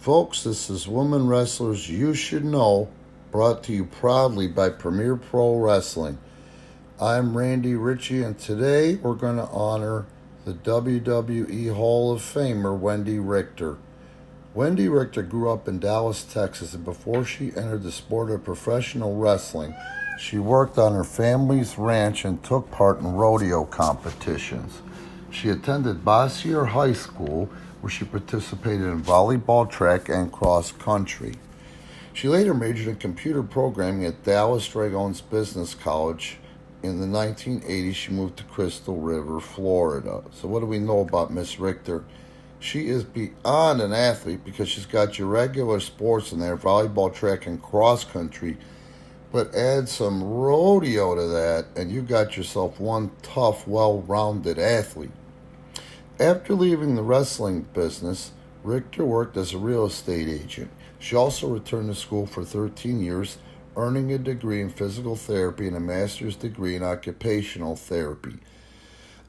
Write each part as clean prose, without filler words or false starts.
Folks, this is Women Wrestlers You Should Know, brought to you proudly by Premier Pro Wrestling. I'm Wendi Richter, and today we're going to honor the WWE Hall of Famer, Wendi Richter. Wendi Richter grew up in Dallas, Texas, and before she entered the sport of professional wrestling, she worked on her family's ranch and took part in rodeo competitions. She attended Bossier High School, where she participated in volleyball, track, and cross country. She later majored in computer programming at Dallas Dragones Business College. In the 1980s, she moved to Crystal River, Florida. So what do we know about Miss Richter? She is beyond an athlete because she's got your regular sports in there, volleyball, track, and cross country, but add some rodeo to that, and you got yourself one tough, well-rounded athlete. After leaving the wrestling business, Richter worked as a real estate agent. She also returned to school for 13 years, earning a degree in physical therapy and a master's degree in occupational therapy.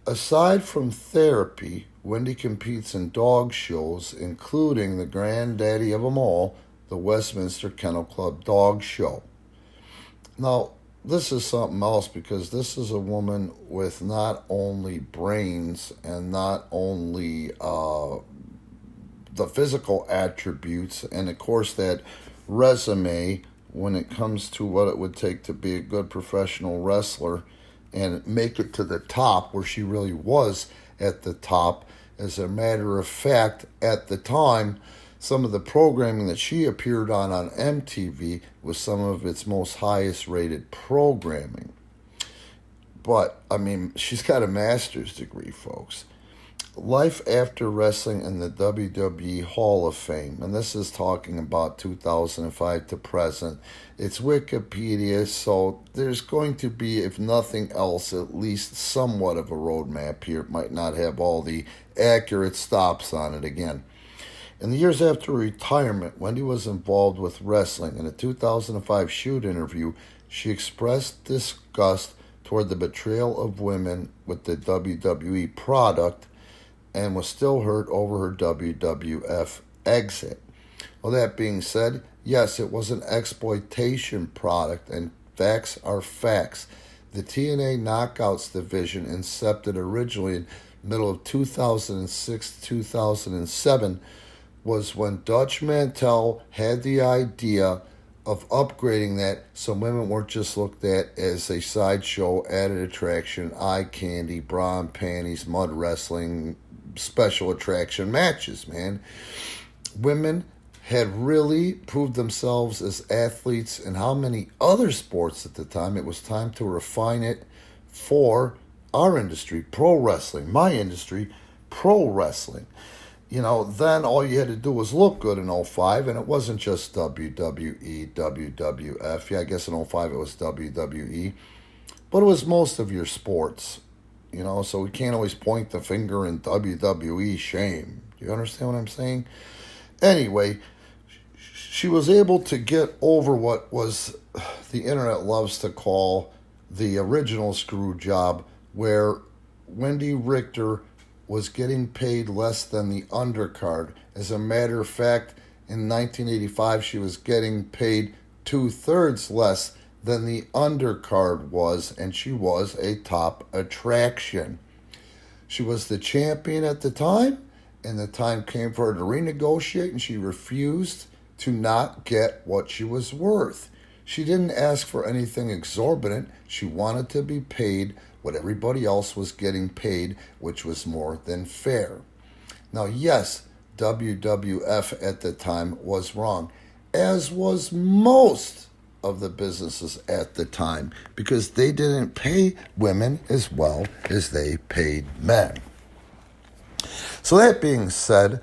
Aside from therapy, Wendi competes in dog shows, including the granddaddy of them all, the Westminster Kennel Club Dog Show. Now, this is something else because this is a woman with not only brains and not only the physical attributes and, of course, that resume when it comes to what it would take to be a good professional wrestler and make it to the top where she really was at the top. As a matter of fact, at the time, some of the programming that she appeared on MTV was some of its most highest rated programming. But, I mean, she's got a master's degree, folks. Life after wrestling in the WWE Hall of Fame, and this is talking about 2005 to present. It's Wikipedia, so there's going to be, if nothing else, at least somewhat of a roadmap here. It might not have all the accurate stops on it again. In the years after retirement, Wendi was involved with wrestling. In a 2005 shoot interview, she expressed disgust toward the betrayal of women with the WWE product and was still hurt over her WWF exit. Well, that being said, yes, it was an exploitation product, and facts are facts. The TNA Knockouts division, incepted originally in the middle of 2006-2007, was when Dutch Mantel had the idea of upgrading that so women weren't just looked at as a sideshow, added attraction, eye candy, bra and panties, mud wrestling, special attraction matches, man. Women had really proved themselves as athletes in how many other sports at the time. It was time to refine it for our industry, pro wrestling, my industry, pro wrestling. You know, then all you had to do was look good in '05, and it wasn't just WWE, WWF. Yeah, I guess in '05 it was WWE. But it was most of your sports, you know, so we can't always point the finger in WWE shame. Do you understand what I'm saying? Anyway, she was able to get over what was the internet loves to call the original screw job, where Wendi Richter was getting paid less than the undercard. As a matter of fact, in 1985, she was getting paid 2/3 less than the undercard was, and she was a top attraction. She was the champion at the time, and the time came for her to renegotiate, and she refused to not get what she was worth. She didn't ask for anything exorbitant. She wanted to be paid what everybody else was getting paid, which was more than fair. Now, yes, WWF at the time was wrong, as was most of the businesses at the time, because they didn't pay women as well as they paid men. So that being said,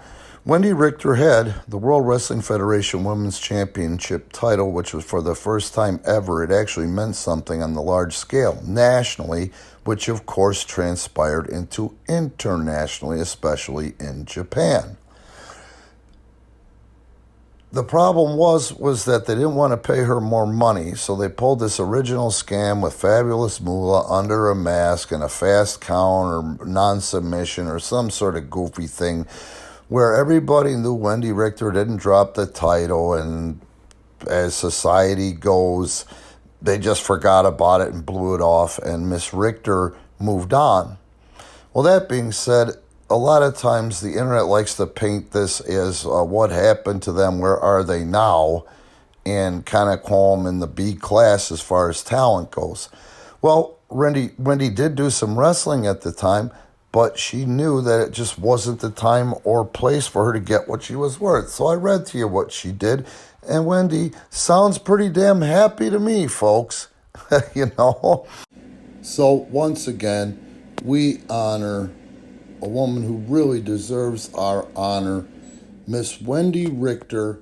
Wendi Richter had the World Wrestling Federation Women's Championship title, which was for the first time ever. It actually meant something on the large scale, nationally, which of course transpired into internationally, especially in Japan. The problem was that they didn't want to pay her more money, so they pulled this original scam with fabulous moolah under a mask and a fast count or non-submission or some sort of goofy thing where everybody knew Wendi Richter didn't drop the title, and as society goes, they just forgot about it and blew it off, and Miss Richter moved on. Well, that being said, a lot of times the internet likes to paint this as what happened to them, where are they now, and kind of call them in the B class as far as talent goes. Well, Wendy did do some wrestling at the time, but she knew that it just wasn't the time or place for her to get what she was worth. So I read to you what she did, and Wendi sounds pretty damn happy to me, folks. You know? So once again, we honor a woman who really deserves our honor, Miss Wendi Richter,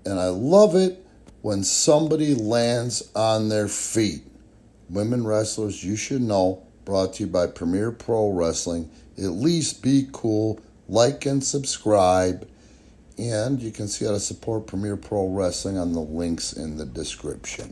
and I love it when somebody lands on their feet. Women wrestlers, you should know, brought to you by Premier Pro Wrestling. At least be cool, like and subscribe, and you can see how to support Premier Pro Wrestling on the links in the description.